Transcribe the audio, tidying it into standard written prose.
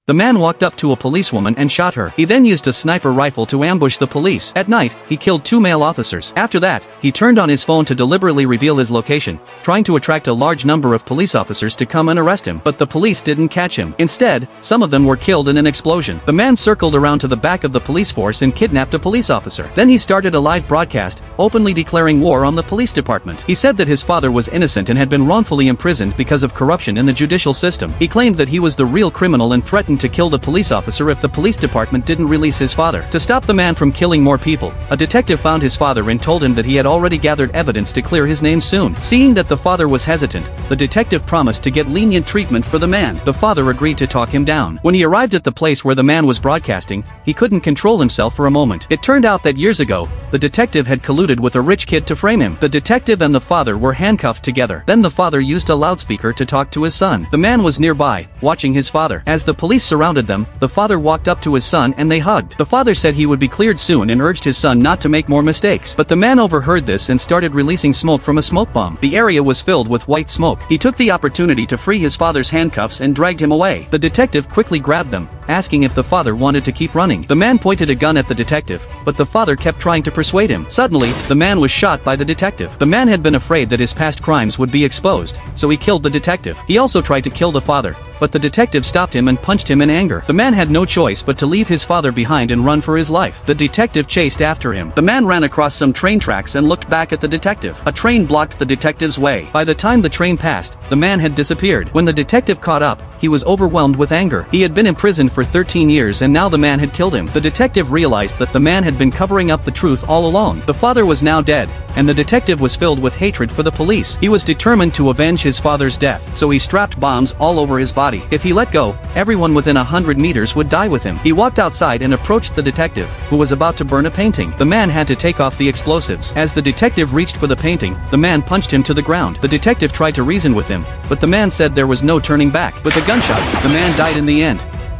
The man walked up to a policewoman and shot her. He then used a sniper rifle to ambush the police. At night, he killed 2 male officers. After that, he turned on his phone to deliberately reveal his location, trying to attract a large number of police officers to come and arrest him. But the police didn't catch him. Instead, some of them were killed in an explosion. The man circled around to the back of the police force and kidnapped a police officer. Then he started a live broadcast, openly declaring war on the police department. He said that his father was innocent and had been wrongfully imprisoned because of corruption in the judicial system. He claimed that he was the real criminal and threatened to kill the police officer if the police department didn't release his father. To stop the man from killing more people, a detective found his father and told him that he had already gathered evidence to clear his name soon. Seeing that the father was hesitant, the detective promised to get lenient treatment for the man. The father agreed to talk him down. When he arrived at the place where the man was broadcasting, he couldn't control himself for a moment. It turned out that years ago, the detective had colluded with a rich kid to frame him. The detective and the father were handcuffed together. Then the father used a loudspeaker to talk to his son. The man was nearby, watching his father. As the police surrounded them, the father walked up to his son and they hugged. The father said he would be cleared soon and urged his son not to make more mistakes. But the man overheard this and started releasing smoke from a smoke bomb. The area was filled with white smoke. He took the opportunity to free his father's handcuffs and dragged him away. The detective quickly grabbed them, asking if the father wanted to keep running. The man pointed a gun at the detective, but the father kept trying to persuade him. Suddenly, the man was shot by the detective. The man had been afraid that his past crimes would be exposed, so he killed the detective. He also tried to kill the father, but the detective stopped him and punched him in anger. The man had no choice but to leave his father behind and run for his life. The detective chased after him. The man ran across some train tracks and looked back at the detective. A train blocked the detective's way. By the time the train passed, the man had disappeared. When the detective caught up, he was overwhelmed with anger. He had been imprisoned for 13 years and now the man had killed him. The detective realized that the man had been covering up the truth all along. The father was now dead, and the detective was filled with hatred for the police. He was determined to avenge his father's death, so he strapped bombs all over his body. If he let go, everyone within 100 meters would die with him. He walked outside and approached the detective, who was about to burn a painting. The man had to take off the explosives. As the detective reached for the painting, the man punched him to the ground. The detective tried to reason with him, but the man said there was no turning back. With a gunshot, the man died in the end.